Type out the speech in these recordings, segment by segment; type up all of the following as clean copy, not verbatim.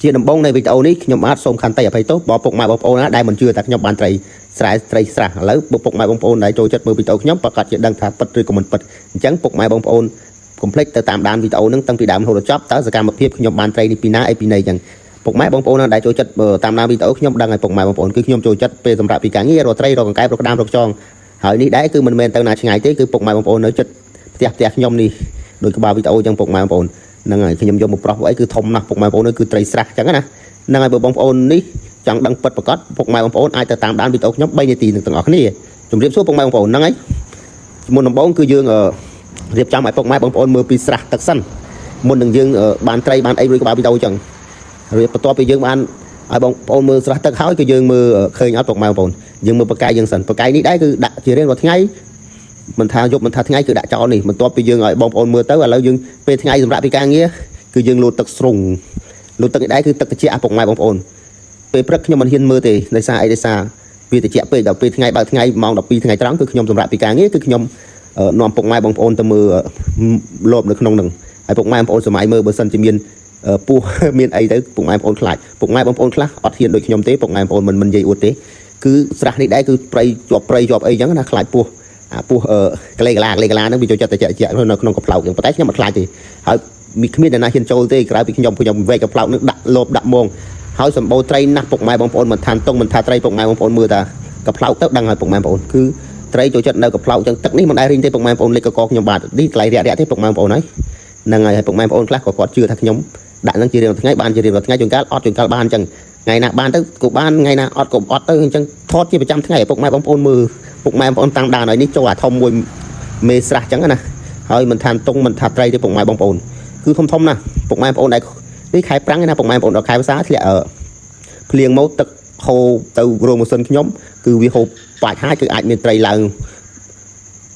ជាដំបងនៃវីដេអូនេះខ្ញុំបាទសូមខន្តីអភ័យទោសបងពុកម៉ែបងប្អូនណាដែលមិនជឿថាខ្ញុំបានត្រីស្រែត្រីស្រះឥឡូវពុកម៉ែបងប្អូនដែលចូលចិត្តមើលវីដេអូខ្ញុំប្រកាសជាដឹងថាពិតឬក៏មិនពិតអញ្ចឹងពុកម៉ែបងប្អូនកុំភ្លេចទៅតាមដានវីដេអូហ្នឹងតាំងពីដើមរហូតដល់ចប់តើសកម្មភាពខ្ញុំបានត្រីនេះពីណាអីពីណីអញ្ចឹងពុកម៉ែបងប្អូនដែលចូលចិត្តតាមដានវីដេអូខ្ញុំដឹងហើយពុកម៉ែបងប្អូនគឺខ្ញុំចូលចិត្តពេលសម្រាប់ពីការងាររកត្រីរកកង្កែបរកក្តាមរកចងហើយនេះដែរគឺមិនមែនទៅណាឆ្ងាយទេគឺពុកម៉ែបងប្អូននៅចិត្តផ្ទះខ្ញុំនេះដោយក្បាលវីដេអូអញ្ចឹងពុកម៉ែបងប្អូនហ្នឹងហើយខ្ញុំយកមកប្រោះអីគឺធំណាស់ពុកម៉ែបងប្អូនគឺត្រីស្រះអញ្ចឹងណាហ្នឹងហើយបងប្អូននេះចង់ដឹងពិតប្រាកដពុកម៉ែបងប្អូនអាចទៅតាមដានវីដេអូខ្ញុំ3នាទីនឹងទាំងអស់គ្នាជម្រាបសួរពុកម៉ែបងប្អូនហ្នឹងហើយមុនដំបូងគឺយើងរៀបចំឲ្យពុកម៉ែបងប្អូនមើលពីស្រះទឹកសិនមុននឹងយើងបានត្រីបានអីរួចក្បាលវីដេអូអញ្ចឹងរៀបបន្ទាប់ពីយើងបានឲ្យបងប្អូនមើលស្រះទឹកហើយគឺយើងមើលឃើញអត់ពុកម៉ែបងប្អូនយើងមើលបកាយយើងសិនបកាយនេះដែរគឺដាក់ជារៀងរាល់ថ្ងៃមិនថាយប់មិនថាថ្ងៃគឺដាក់ចោលនេះបន្ទាប់ពីយើងឲ្យបងប្អូនមើលទៅឥឡូវយើងពេលថ្ងៃសម្រាប់ពីការងារគឺយើងលោតទឹកស្រុងលោតទឹកនេះដែរគឺទឹកត្រជាក់ពុកម៉ែបងប្អូនពេលព្រឹកខ្ញុំមិនហ៊ានមើលទេដោយសារអីដោយសារវាត្រជាក់ពេកដល់ពេលថ្ងៃបើថ្ងៃម៉ោង12ថ្ងៃត្រង់គឺខ្ញុំសម្រាប់ពីការងារគឺខ្ញុំនាំពុកម៉ែបងប្អូនទៅមើលលបនៅក្នុងហ្នឹងហើយពុកម៉ែបងប្អូនសម័យមើលបើសិនជាមានពស់មានអីទៅពុកម៉ែបងប្អូនខ្លាចពុកម៉ែបងប្អូនខ្លះអត់ហ៊ានដូចខ្ញុំទេពុកម៉ែបងប្អូនមិននិយាយអួតទេគឺស្រះនេះដែរគឺព្រៃជាប់អីចឹងណាខ្លាចពស់អាពស់កលេកឡាហ្នឹងវាចូលចិត្តតែជាក់នៅក្នុងកផ្លោកចឹងប៉ុន្តែខ្ញុំអត់ខ្លាចទេហើយមានគ្មានអ្នកណាហ៊ានចូលទេក្រៅពីខ្ញុំវែកកផ្លោកនឹងដាក់លបដាក់មងហើយសម្បូរត្រីណាស់ពុកម៉ែបងប្អូនមិនថាតុងមិនថាត្រីពុកម៉ែបងប្អូនមើលតាកផ្លោកទៅដឹងហើយពុកម៉ែបងប្អូនគឺត្រីចូលចិត្តនៅកផ្លោកចឹងទឹកនេះមិនដែររីងទេពុកម៉ែបងប្អូនលេខកកខ្ញុំបាទនេះកន្លែងរាក់ទេពុកម៉ែបងប្អូនហើយហ្នឹងហើយពុកម៉ែបងប្អូនខ្លះក៏គាត់ជឿថាខ្ញុំដាក់ហ្នឹងជារៀងរាល់ថ្ងៃបានជារៀងរាល់ថ្ងៃជួនកាលអត់ជួនកាលបានចឹងថ្ងៃណាបានទៅក៏បានថ្ងៃណាអត់ក៏អត់ទៅអញ្ចឹងថតជាប្រចាំថ្ងៃឲ្យពុកម៉ែបងប្អូនមើលពុកម៉ែបងប្អូនតាំងដានហើយនេះចូលអាធំមួយមេស្រះចឹងណាហើយមិនថាតុងមិនថាត្រីទេពុកម៉ែបងប្អូនគឺធំណាស់ពុកម៉ែបងប្អូនដែលនេះខែប្រាំងណាពុកម៉ែបងប្អូនដល់ខែវស្សាធ្លាក់ភ្លៀងមកទឹកហូរទៅរោងម៉ាស៊ីនខ្ញុំគឺវាហូរបាច់ហើយគឺអាចមានត្រីឡើង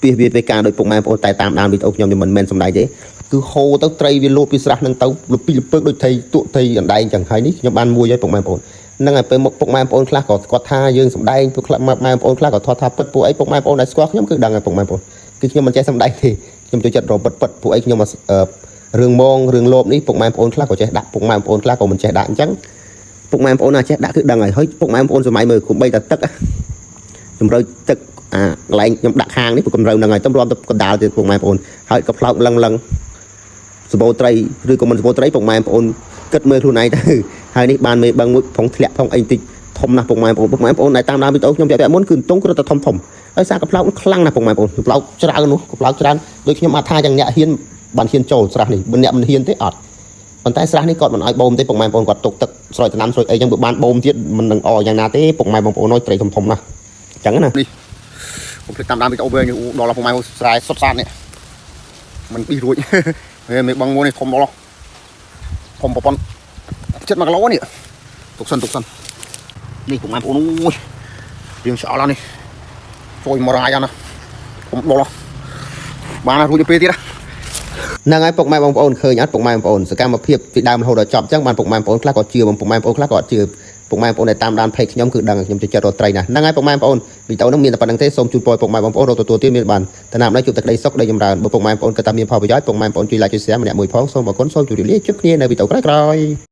ពីវាពេលការដោយពុកម៉ែបងប្អូនតែតាមដានវីដេអូខ្ញុំមិនមែនសម្ដែងទេគឺហូរទៅត្រីវាលោតពីស្រះហ្នឹងទៅលពីលពើកដូចត្រីទក់ត្រីអណ្ដែងចឹងហើយនេះខ្ញុំបានមួយឲ្យពុកម៉ែបងប្អូនហ្នឹងហើយពេលមកពុកម៉ែបងប្អូនខ្លះក៏គាត់ថាយើងសម្ដែងពុកម៉ែបងប្អូនខ្លះក៏ថតថាពិតពួកអីពុកម៉ែបងប្អូនដែលស្គាល់ខ្ញុំគឺដឹងហើយពុកម៉ែបងប្អូនគឺខ្ញុំមិនចេះសម្ដែងទេខ្ញុំចូលចិត្តរកពិតពួកអីខ្ញុំរឿងមងរឿងលោបនេះពុកម៉ែបងប្អូនខ្លះក៏ចេះដាក់ពុកម៉ែបងប្អូនខ្លះក៏មិនចេះដាក់អញ្ចឹងពុកម៉ែបងប្អូនណាចេះដាក់គឺដឹងហើយពុកម៉ែបងប្អូនសម័យមើលគុំបីតែទឹកជំរឿទឹកកន្លែងខ្ញុំដាក់ខាងនេះពុកកម្រើហ្នឹងហើយទៅរួមទៅកណ្ដាលទៀតពុកម៉ែបងប្អូនហើយក៏ផ្លោកលឹងសបោត្រីឬក៏មិនសបោត្រីពុកម៉ែបងប្អូនគិតមើលខ្លួនឯងទៅហើយនេះបានមេបឹងមួយផងធ្លាក់ផងអីតិចធំណាស់ពុកម៉ែបងប្អូនដែលតាមដានវីដេអូខ្ញុំពាក់មុនគឺតុងគ្រាន់តែធំដោយសារកផ្លោកខ្លាំងណាស់ពុកម៉ែបងប្អូនកផ្លោកច្រើននោះកផ្លោកច្រើនដូចខ្ញុំអាចថាយ៉ាងអ្នកហ៊ានបានហ៊ានចូលស្រះនេះបើអ្នកមិនហ៊ានទេអត់ប៉ុន្តែស្រះនេះគាត់មិនឲ្យបូមទេពុកម៉ែបងប្អូនគាត់ទុកទឹកស្រោចដំណាំស្រោចអីចឹងបើបានបូមទៀតមិននឹងអយ៉ាងណាទេពុកម៉ែបងប្អូនអើយត្រីធំណាស់អញ្ចឹងណានេះខ្ញុំភ្លេចតាមដានវីដេអូវិញដល់ពុកម៉ែស្រែសុតសាតនេះមិនពីរួចហើយមេបឹងមួយនេះធំដល់ធំប្រព័ន្ធចិត្ត1គីឡូនេះទុកសិននេះពុកម៉ែបងប្អូនអូយរៀងស្អល់ហើយនេះជួយមរាយណាធំដល់បានរួចទៅពេលទៀតហ្នឹងហើយពុកម៉ែបងប្អូនឃើញអត់ពុកម៉ែបងប្អូនសកម្មភាពពីដើមរហូតដល់ចប់អញ្ចឹងបានពុកម៉ែបងប្អូនខ្លះក៏ជឿពុកម៉ែបងប្អូនខ្លះក៏អត់ជឿពុកម៉ែបងប្អូនដែលតាមដាន page ខ្ញុំគឺដឹងខ្ញុំចូលចិត្តរកត្រីណាស់ហ្នឹងហើយពុកម៉ែបងប្អូនវីដេអូហ្នឹងមានតែប៉ុណ្្នឹងទេសូមជូនពរពុកម៉ែបងប្អូនរកទទួលទៀតមានបានតែណាមនេះជួបតែក្តីសុខក្តីចម្រើនបើពុកម៉ែបងប្អូនគិតថាមានផលប្រយោជន៍ពុកម៉ែបងប្អូនជួយ like ជួយ share ម្នាក់មួយផងសូមអរគុណសូមជម្រាបលាជួបគ្នានៅវីដេអូក្រោយៗ